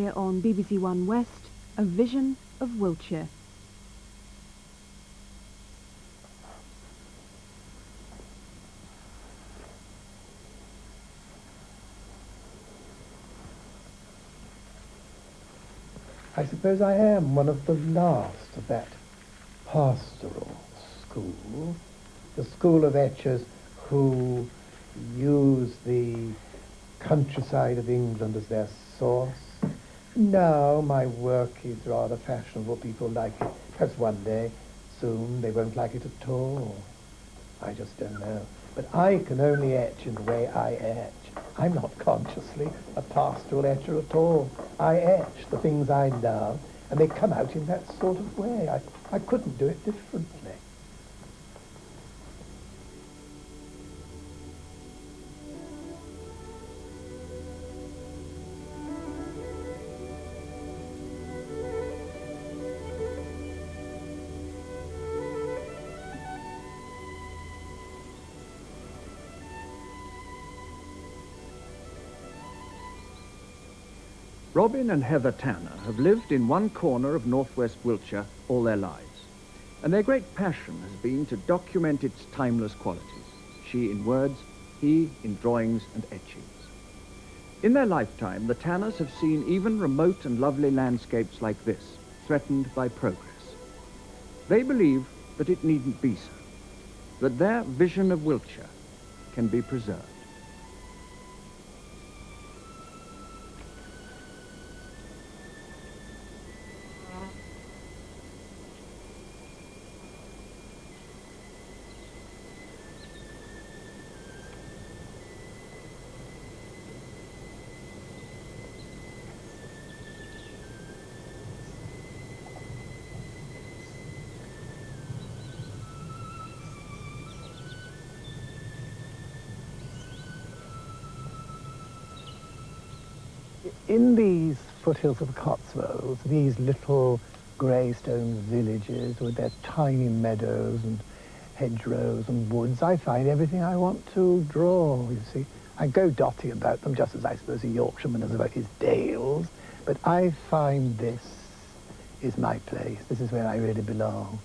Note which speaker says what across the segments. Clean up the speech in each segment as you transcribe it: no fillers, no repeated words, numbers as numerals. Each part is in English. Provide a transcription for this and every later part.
Speaker 1: here on BBC One West, A Vision of Wiltshire.
Speaker 2: I suppose I am one of the last of that pastoral school, the school of etchers who use the countryside of England as their source. Now my work is rather fashionable. People like it. Perhaps one day, soon, they won't like it at all. I just don't know. But I can only etch in the way I etch. I'm not consciously a pastoral etcher at all. I etch the things I love, and they come out in that sort of way. I couldn't do it differently.
Speaker 3: Robin and Heather Tanner have lived in one corner of northwest Wiltshire all their lives, and their great passion has been to document its timeless qualities, she in words, he in drawings and etchings. In their lifetime, the Tanners have seen even remote and lovely landscapes like this, threatened by progress. They believe that it needn't be so, that their vision of Wiltshire can be preserved.
Speaker 2: In these foothills of the Cotswolds, these little grey stone villages with their tiny meadows and hedgerows and woods, I find everything I want to draw, you see. I go dotty about them, just as I suppose a Yorkshireman is about his dales, but I find this is my place. This is where I really belong.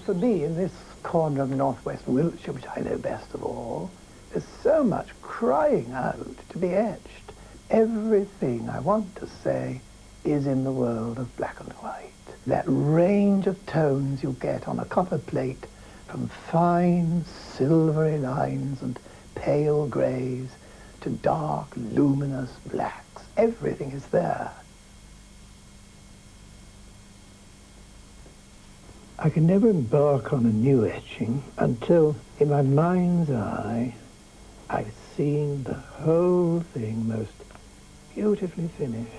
Speaker 2: For me, in this corner of northwest Wiltshire, which I know best of all, there's so much crying out to be etched. Everything I want to say is in the world of black and white. That range of tones you get on a copper plate, from fine silvery lines and pale greys to dark luminous blacks. Everything is there. I can never embark on a new etching until, in my mind's eye, I've seen the whole thing most beautifully finished.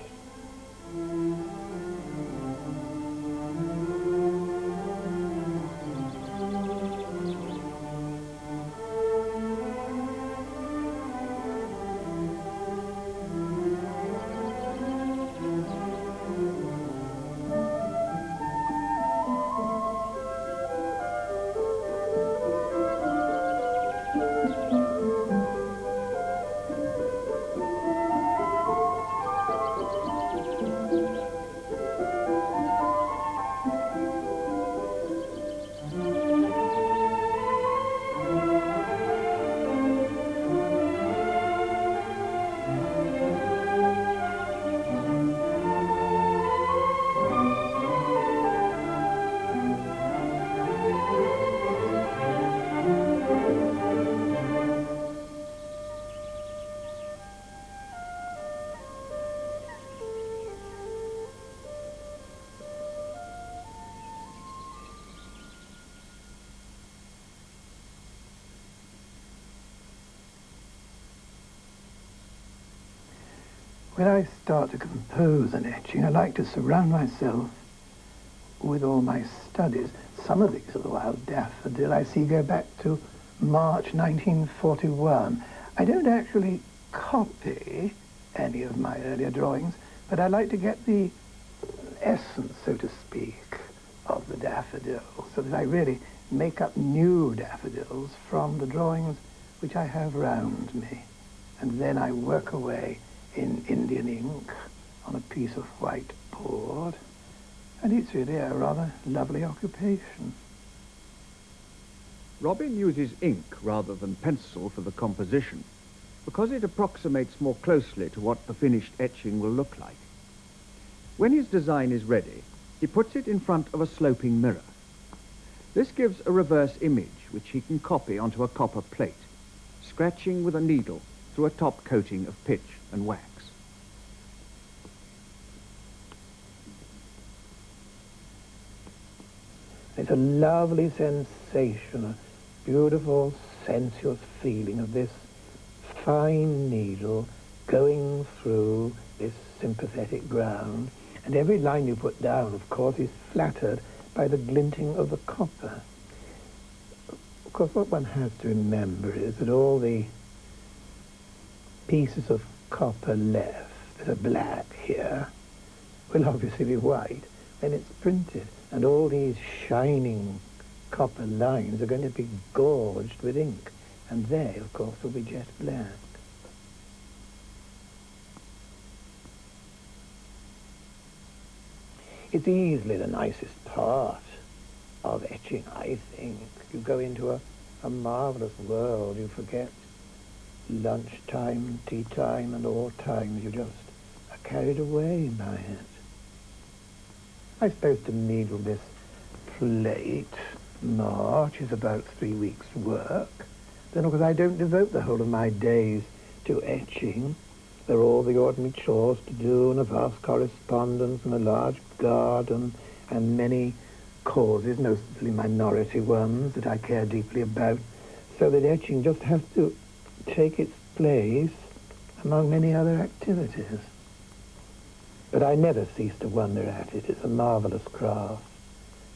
Speaker 2: When I start to compose an etching, I like to surround myself with all my studies. Some of these are the wild daffodil I see go back to March 1941. I don't actually copy any of my earlier drawings, but I like to get the essence, so to speak, of the daffodil, so that I really make up new daffodils from the drawings which I have round me. And then I work away in Indian ink on a piece of white board. And it's really a rather lovely occupation.
Speaker 3: Robin uses ink rather than pencil for the composition because it approximates more closely to what the finished etching will look like. When his design is ready, he puts it in front of a sloping mirror. This gives a reverse image which he can copy onto a copper plate, scratching with a needle through a top coating of pitch and wax.
Speaker 2: It's a lovely sensation, a beautiful, sensuous feeling of this fine needle going through this sympathetic ground. And every line you put down, of course, is flattered by the glinting of the copper. Of course, what one has to remember is that all the pieces of copper left that are black here will obviously be white when it's printed. And all these shining copper lines are going to be gorged with ink. And they, of course, will be jet black. It's easily the nicest part of etching, I think. You go into a marvellous world. You forget lunchtime, tea time, and all times. You just are carried away by it. I suppose to needle this plate, March, is about 3 weeks' work. Then, of course, I don't devote the whole of my days to etching. There are all the ordinary chores to do, and a vast correspondence, and a large garden, and many causes, mostly minority ones, that I care deeply about, so that etching just has to take its place among many other activities. But I never cease to wonder at it. It's a marvellous craft,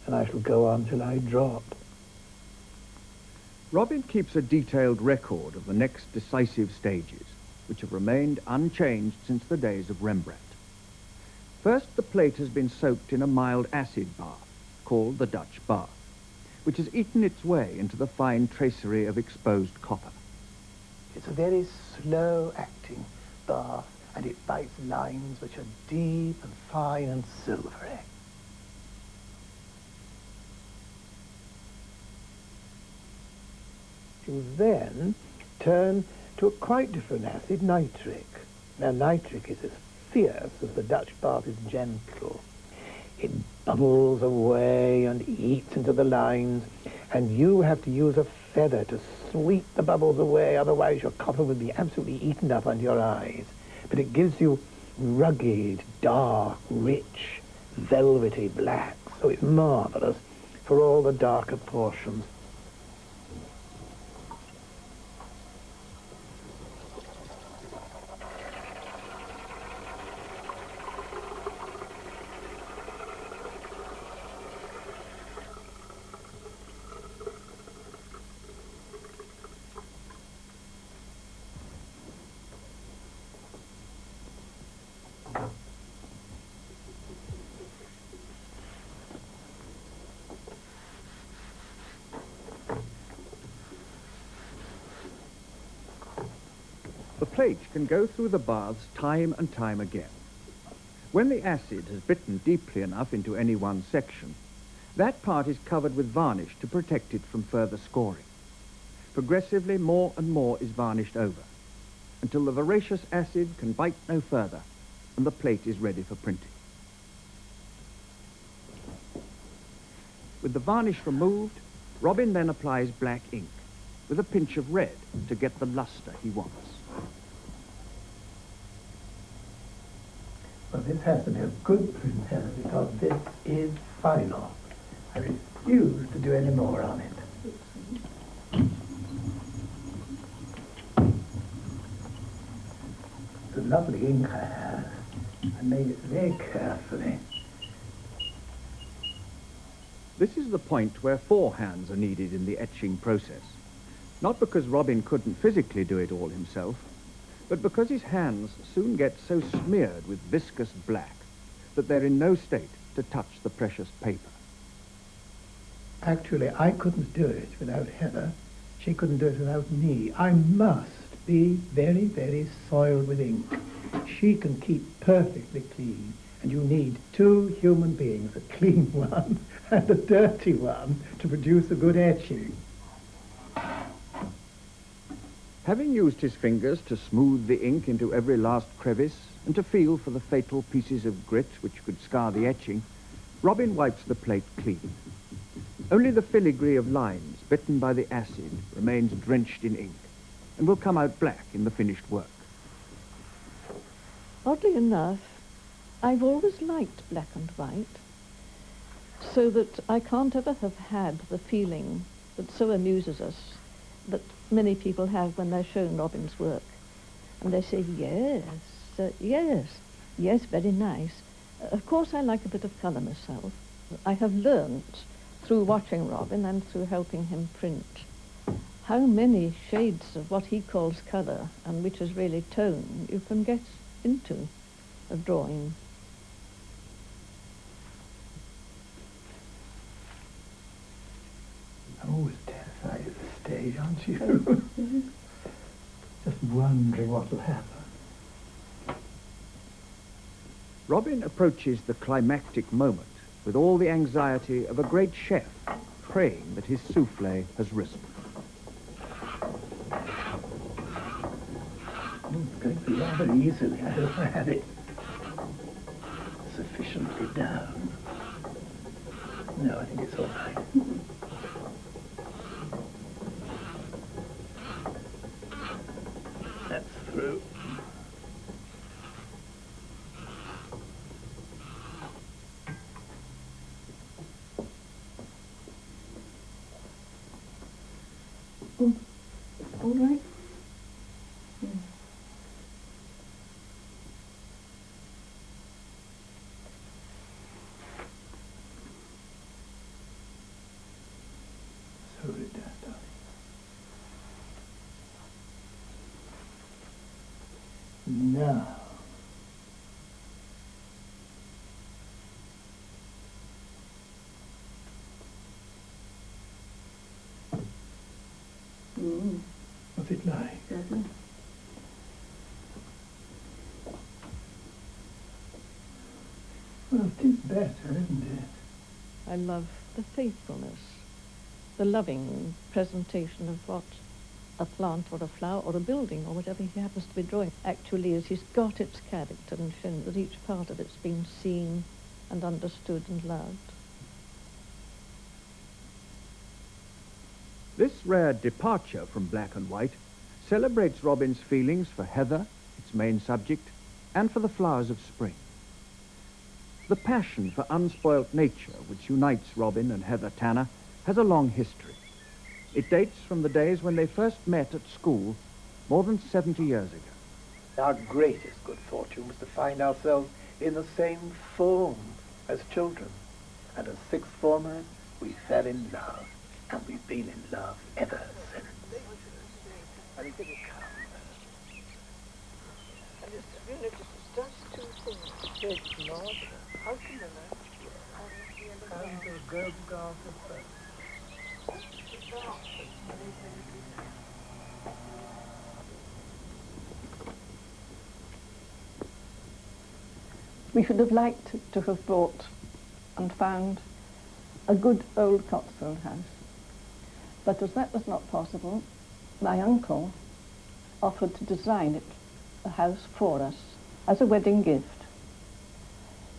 Speaker 2: and I shall go on till I drop.
Speaker 3: Robin keeps a detailed record of the next decisive stages, which have remained unchanged since the days of Rembrandt. First, the plate has been soaked in a mild acid bath, called the Dutch bath, which has eaten its way into the fine tracery of exposed copper.
Speaker 2: It's a very slow-acting bath, and it bites lines which are deep and fine and silvery. You then turn to a quite different acid, nitric. Now, nitric is as fierce as the Dutch bath is gentle. It bubbles away and eats into the lines, and you have to use a feather to sweep the bubbles away, otherwise your copper will be absolutely eaten up under your eyes. But it gives you rugged, dark, rich, velvety black, so it's marvellous for all the darker portions.
Speaker 3: The plate can go through the baths time and time again. When the acid has bitten deeply enough into any one section, that part is covered with varnish to protect it from further scoring. Progressively, more and more is varnished over, until the voracious acid can bite no further, and the plate is ready for printing. With the varnish removed, Robin then applies black ink, with a pinch of red to get the luster he wants.
Speaker 2: Well, this has to be a good printer because this is final. I refuse to do any more on it. The lovely ink I have, I made it very carefully.
Speaker 3: This is the point where 4 hands are needed in the etching process. Not because Robin couldn't physically do it all himself, but because his hands soon get so smeared with viscous black that they're in no state to touch the precious paper.
Speaker 2: Actually, I couldn't do it without Heather. She couldn't do it without me. I must be very, very soiled with ink. She can keep perfectly clean, and you need two human beings, a clean one and a dirty one, to produce a good etching.
Speaker 3: Having used his fingers to smooth the ink into every last crevice and to feel for the fatal pieces of grit which could scar the etching, Robin wipes the plate clean. Only the filigree of lines bitten by the acid remains drenched in ink and will come out black in the finished work.
Speaker 4: Oddly enough, I've always liked black and white, so that I can't ever have had the feeling that so amuses us that many people have when they're shown Robin's work. And they say, yes, yes, very nice. Of course, I like a bit of colour myself. I have learnt through watching Robin and through helping him print how many shades of what he calls colour, and which is really tone, you can get into a drawing.
Speaker 2: I'm always terrified at the stage, aren't you? Just wondering what will happen.
Speaker 3: Robin approaches the climactic moment with all the anxiety of a great chef praying that his souffle has risen.
Speaker 2: It's going to be rather easily. I hope I have it sufficiently down. No, I think it's all right. That's through.
Speaker 4: All right.
Speaker 2: Hold it down, darling. Now. What's it like? Well, it is better, isn't it?
Speaker 4: I love the faithfulness, the loving presentation of what a plant or a flower or a building or whatever he happens to be drawing actually is. He's got its character and shown that each part of it's been seen and understood and loved.
Speaker 3: This rare departure from black and white celebrates Robin's feelings for Heather, its main subject, and for the flowers of spring. The passion for unspoilt nature which unites Robin and Heather Tanner has a long history. It dates from the days when they first met at school more than 70 years ago.
Speaker 2: Our greatest good fortune was to find ourselves in the same form as children. And as sixth formers, we fell in love. And we've been in love ever since. And it didn't come.
Speaker 4: And it's, you know, it's just two things. It's not. How can you know?
Speaker 2: How do the girls go after first?
Speaker 4: We should have liked to have bought and found a good old Cotswold house. But as that was not possible, my uncle offered to design it, a house for us, as a wedding gift.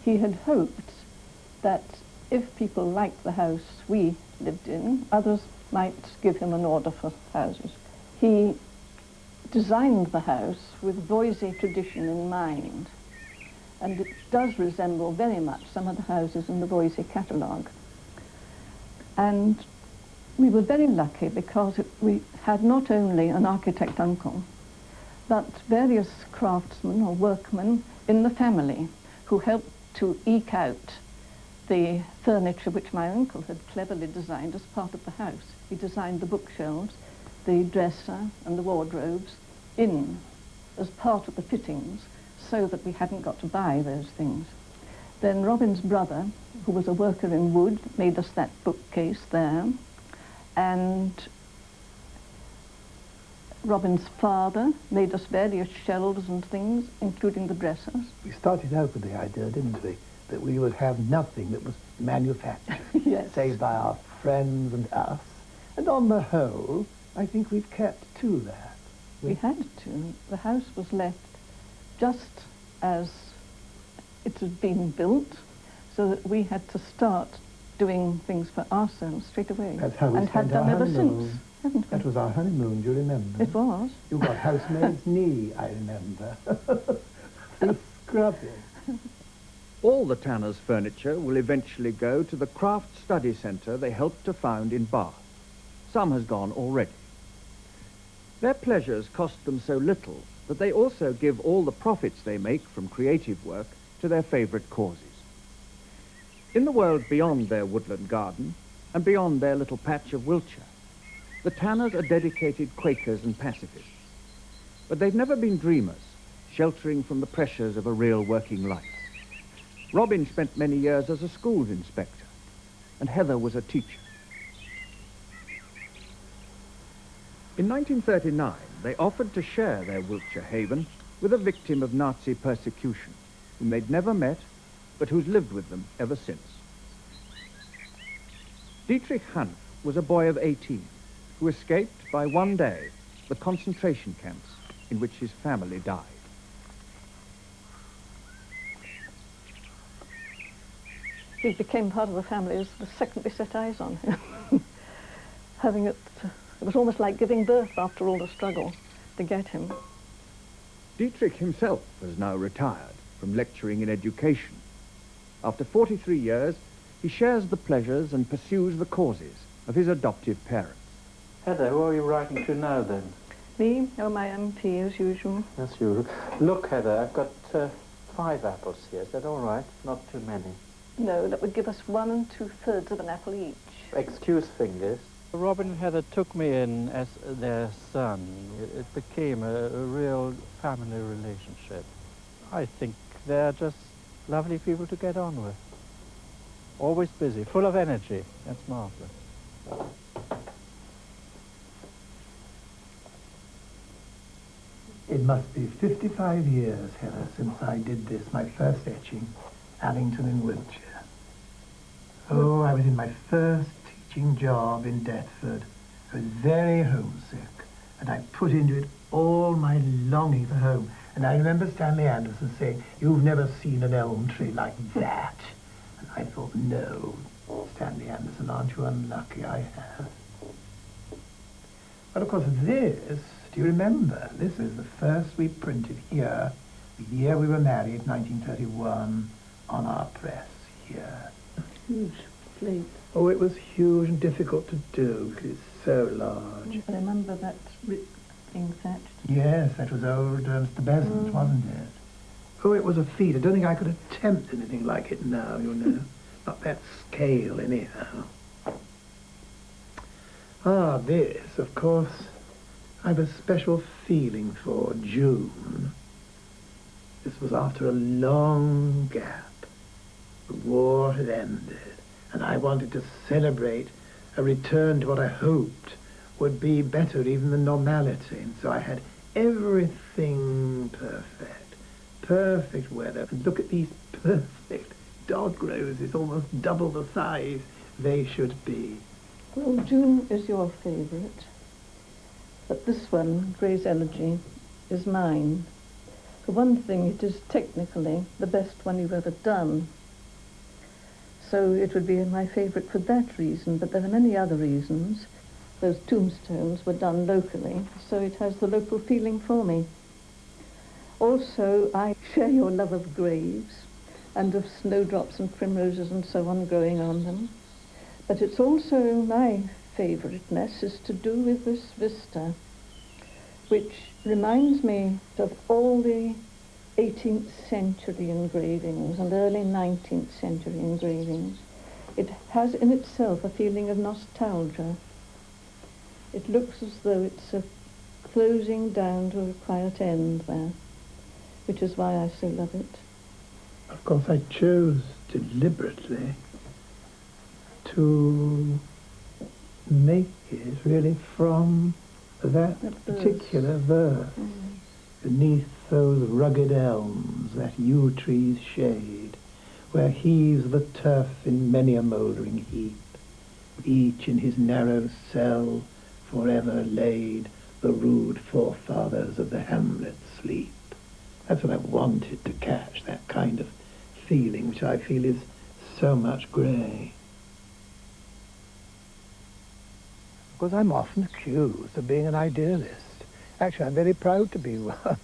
Speaker 4: He had hoped that if people liked the house we lived in, others might give him an order for houses. He designed the house with Boise tradition in mind, and it does resemble very much some of the houses in the Boise catalogue. And we were very lucky because we had not only an architect uncle, but various craftsmen or workmen in the family who helped to eke out the furniture which my uncle had cleverly designed as part of the house. He designed the bookshelves, the dresser and the wardrobes in as part of the fittings so that we hadn't got to buy those things. Then Robin's brother, who was a worker in wood, made us that bookcase there. And Robin's father made us various shelves and things, including the dressers.
Speaker 2: We started out with the idea, didn't we, that we would have nothing that was manufactured,
Speaker 4: Yes.
Speaker 2: save by our friends and us. And on the whole, I think we've kept to that.
Speaker 4: We had to. The house was left just as it had been built, so that we had to start doing things for ourselves straight away.
Speaker 2: That's how we
Speaker 4: and
Speaker 2: spent
Speaker 4: had done
Speaker 2: our
Speaker 4: ever
Speaker 2: honeymoon.
Speaker 4: since, haven't we?
Speaker 2: That was our honeymoon, do you remember?
Speaker 4: It was.
Speaker 2: You got housemaid's knee, I remember. Through scrubbing.
Speaker 3: All the tanners' furniture will eventually go to the craft study centre they helped to found in Bath. Some has gone already. Their pleasures cost them so little that they also give all the profits they make from creative work to their favourite causes. In the world beyond their woodland garden and beyond their little patch of Wiltshire, the tanners are dedicated Quakers and pacifists. But they've never been dreamers, sheltering from the pressures of a real working life. Robin spent many years as a schools inspector, and Heather was a teacher. In 1939, they offered to share their Wiltshire haven with a victim of Nazi persecution, whom they'd never met, but who's lived with them ever since. Dietrich Hanf was a boy of 18, who escaped by one day the concentration camps in which his family died.
Speaker 4: He became part of the family the second we set eyes on him. It was almost like giving birth after all the struggle to get him.
Speaker 3: Dietrich himself has now retired from lecturing in education. After 43 years, he shares the pleasures and pursues the causes of his adoptive parents.
Speaker 5: Heather, who are you writing to now then?
Speaker 4: Me? Oh, my MP, as usual.
Speaker 5: As usual. Look, Heather, I've got 5 apples here. Is that all right? Not too many.
Speaker 4: No, that would give us 1 2/3 of an apple each.
Speaker 5: Excuse fingers. Robin and Heather took me in as their son. It became a real family relationship. I think they're just lovely people to get on with. Always busy, full of energy. That's marvelous.
Speaker 2: It must be 55 years, Heather, since I did this, my first etching, Allington in Wiltshire. Oh, I was in my first teaching job in Deptford. I was very homesick, and I put into it all my longing for home. And I remember Stanley Anderson saying, "You've never seen an elm tree like that." And I thought, no, Stanley Anderson, aren't you unlucky? I have. But of course this, do you remember? This is the first we printed here, the year we were married, 1931, on our press here.
Speaker 4: Huge plate.
Speaker 2: Oh, it was huge and difficult to do because it's so large.
Speaker 4: I remember that being thatched.
Speaker 2: Yes, that was old Mr. Besant, wasn't it? Oh, it was a feat. I don't think I could attempt anything like it now, you know. Not that scale, anyhow. Ah, this, of course, I've a special feeling for June. This was after a long gap. The war had ended, and I wanted to celebrate a return to what I hoped would be better even than normality. And so I had everything perfect. Perfect weather. And look at these perfect dog roses, almost double the size they should be.
Speaker 4: Well, June is your favourite, but this one, Gray's Elegy, is mine. For one thing, it is technically the best one you've ever done. So it would be my favourite for that reason, but there are many other reasons. Those tombstones were done locally, so it has the local feeling for me. Also, I share your love of graves and of snowdrops and primroses and so on growing on them. But it's also my favouriteness is to do with this vista, which reminds me of all the 18th century engravings and early 19th century engravings. It has in itself a feeling of nostalgia. It looks as though it's a closing down to a quiet end there, which is why I so love it.
Speaker 2: Of course, I chose deliberately to make it really from that particular verse. Beneath those rugged elms, that yew tree's shade, where heaves the turf in many a mouldering heap, each in his narrow cell forever laid, the rude forefathers of the hamlet sleep. That's what I wanted to catch, that kind of feeling which I feel is so much grey. Because I'm often accused of being an idealist. Actually, I'm very proud to be one.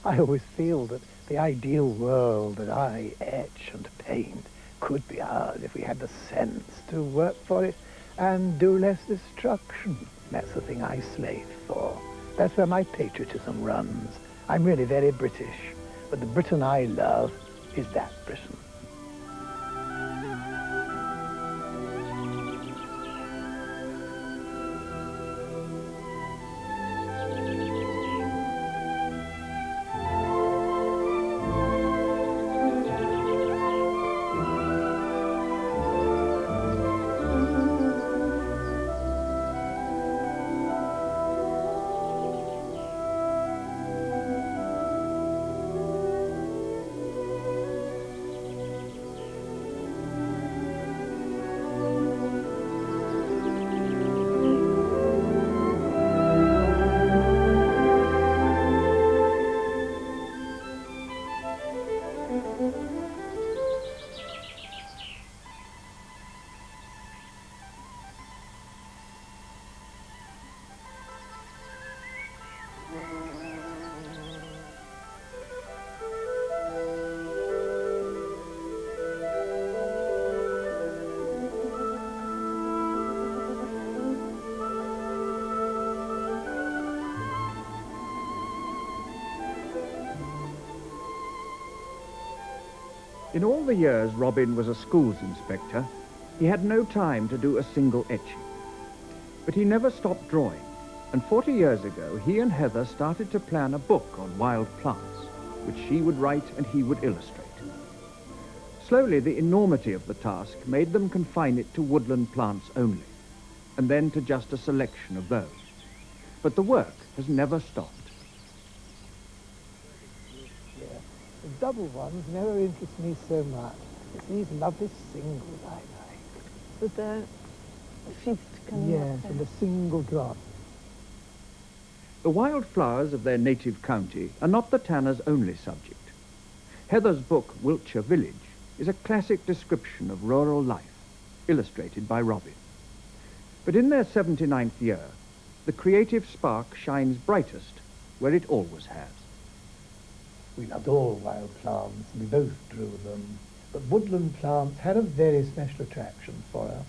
Speaker 2: I always feel that the ideal world that I etch and paint could be ours if we had the sense to work for it and do less destruction. That's the thing I slave for. That's where my patriotism runs. I'm really very British, but the Britain I love is that Britain.
Speaker 3: In all the years Robin was a schools inspector, he had no time to do a single etching. But he never stopped drawing, and 40 years ago he and Heather started to plan a book on wild plants, which she would write and he would illustrate. Slowly the enormity of the task made them confine it to woodland plants only, and then to just a selection of those. But the work has never stopped.
Speaker 2: The double ones never interest me so much. It's these lovely singles I like.
Speaker 4: With the feet coming up
Speaker 2: Yes,
Speaker 4: there.
Speaker 2: and a single drop.
Speaker 3: The wild flowers of their native county are not the tanner's only subject. Heather's book, Wiltshire Village, is a classic description of rural life, illustrated by Robin. But in their 79th year, the creative spark shines brightest where it always has.
Speaker 2: We loved all wild plants, we both drew them. But woodland plants had a very special attraction for us.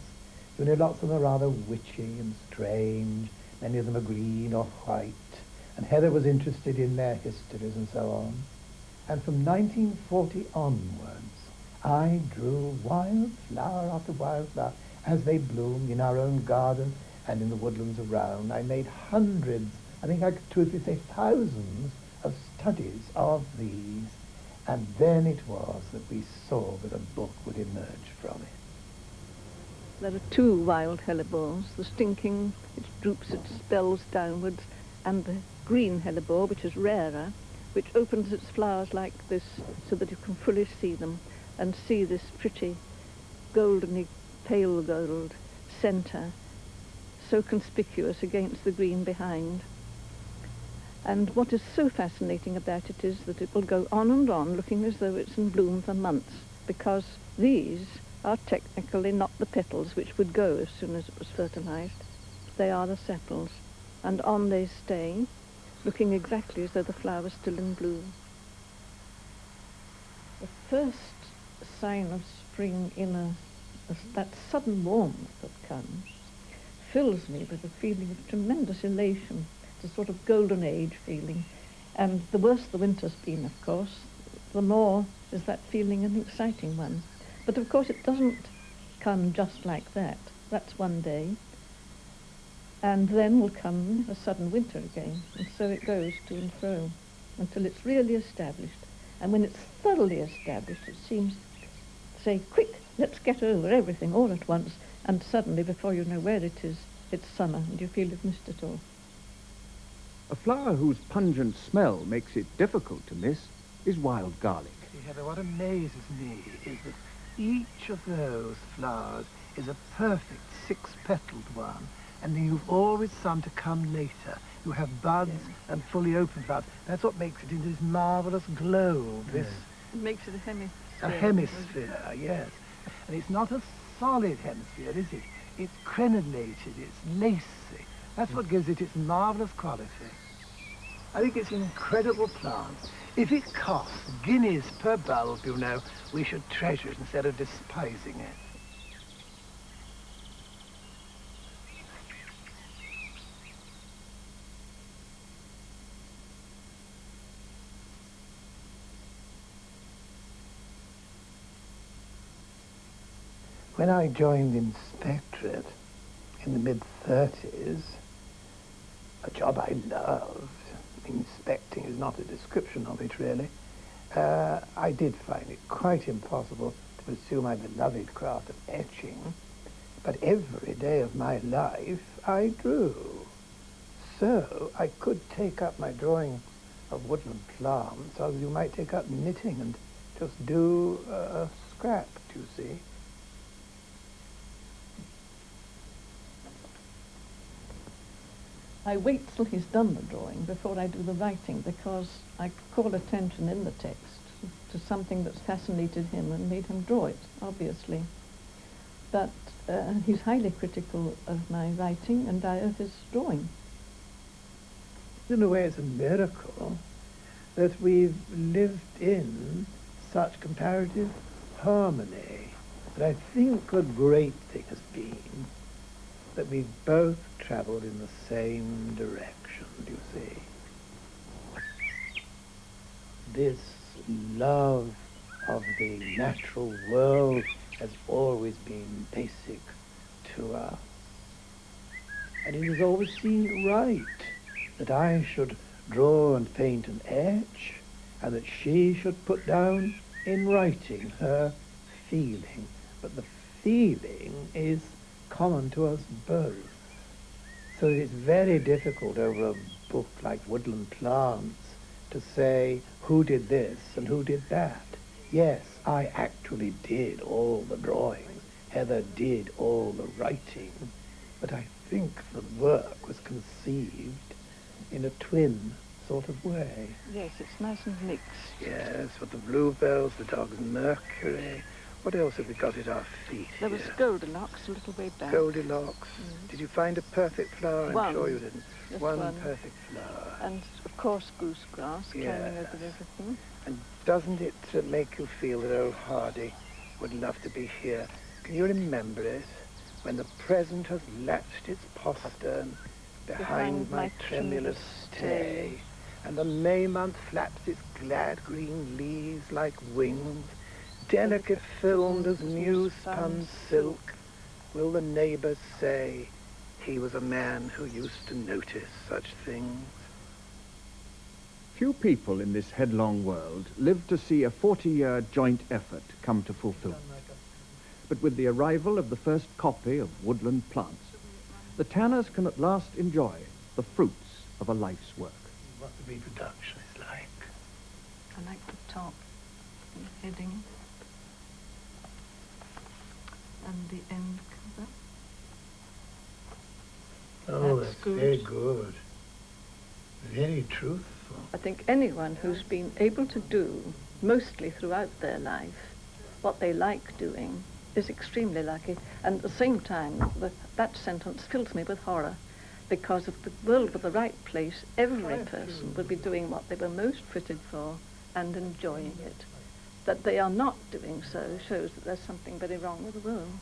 Speaker 2: You know, lots of them are rather witchy and strange. Many of them are green or white. And Heather was interested in their histories and so on. And from 1940 onwards, I drew wild flower after wild flower as they bloomed in our own garden and in the woodlands around. I made hundreds, I think I could truthfully say thousands, of studies of these, and then it was that we saw that a book would emerge from it.
Speaker 4: There are two wild hellebores, the stinking, which droops its bells downwards, and the green hellebore, which is rarer, which opens its flowers like this so that you can fully see them and see this pretty goldeny pale gold centre so conspicuous against the green behind. And what is so fascinating about it is that it will go on looking as though it's in bloom for months, because these are technically not the petals which would go as soon as it was fertilized. They are the sepals, and on they stay, looking exactly as though the flower was still in bloom. The first sign of spring in that sudden warmth that comes fills me with a feeling of tremendous elation. It's a sort of golden age feeling. And the worse the winter's been, of course, the more is that feeling an exciting one. But of course it doesn't come just like that. That's one day. And then will come a sudden winter again. And so it goes to and fro until it's really established. And when it's thoroughly established, it seems to say, quick, let's get over everything all at once. And suddenly, before you know where it is, it's summer and you feel you've missed it all.
Speaker 3: A flower whose pungent smell makes it difficult to miss is wild garlic.
Speaker 2: See, Heather, what amazes me is that each of those flowers is a perfect six-petaled one, and then you've always some to come later who have buds and fully open flowers. That's what makes it into this marvellous globe, this
Speaker 4: It makes it a hemisphere.
Speaker 2: a hemisphere, yes. And it's not a solid hemisphere, is it? It's crenellated, it's lacy. That's what gives it its marvellous quality. I think it's an incredible plant. If it costs guineas per bulb, you know, we should treasure it instead of despising it. When I joined Inspectorate in the mid-30s, a job I loved, inspecting is not a description of it really, I did find it quite impossible to pursue my beloved craft of etching, but every day of my life I drew. So I could take up my drawing of woodland plants as you might take up knitting and just do a scrap, do you see?
Speaker 4: I wait till he's done the drawing before I do the writing, because I call attention in the text to something that's fascinated him and made him draw it, obviously. But he's highly critical of my writing and I of his drawing.
Speaker 2: In a way, it's a miracle that we've lived in such comparative harmony. But I think the great thing has been that we've both travelled in the same direction, do you see? This love of the natural world has always been basic to us. And it has always seemed right that I should draw and paint and etch, and that she should put down in writing her feeling. But the feeling is common to us both. So it's very difficult over a book like Woodland Plants to say who did this and who did that. Yes, I actually did all the drawings. Heather did all the writing. But I think the work was conceived in a twin sort of way.
Speaker 4: Yes, it's nice and mixed.
Speaker 2: Yes, with the bluebells, the dog's Mercury. What else have we got at our feet
Speaker 4: There was
Speaker 2: here?
Speaker 4: Goldilocks a little way back.
Speaker 2: Goldilocks. Did you find a perfect flower?
Speaker 4: One.
Speaker 2: I'm sure you didn't.
Speaker 4: Just
Speaker 2: One
Speaker 4: one.
Speaker 2: perfect flower.
Speaker 4: And, of course, goosegrass climbing
Speaker 2: Yes.
Speaker 4: over everything.
Speaker 2: And doesn't it make you feel that old Hardy would love to be here? Can you remember it? When the present has latched its postern behind my tremulous stay, and the May month flaps its glad green leaves like wings, delicate filmed as new-spun silk, will the neighbours say he was a man who used to notice such things?
Speaker 3: Few people in this headlong world live to see a 40-year joint effort come to fulfillment. But with the arrival of the first copy of Woodland Plants, the tanners can at last enjoy the fruits of a life's work.
Speaker 2: What the reproduction is like.
Speaker 4: I like the top, the heading, and the end cover.
Speaker 2: Oh,
Speaker 4: That's
Speaker 2: that's
Speaker 4: good.
Speaker 2: very good. Very truthful.
Speaker 4: I think anyone who's been able to do, mostly throughout their life, what they like doing is extremely lucky. And at the same time, that sentence fills me with horror, because if the world were the right place, every person would be doing what they were most fitted for and enjoying it. That they are not doing so shows that there's something very wrong with the world.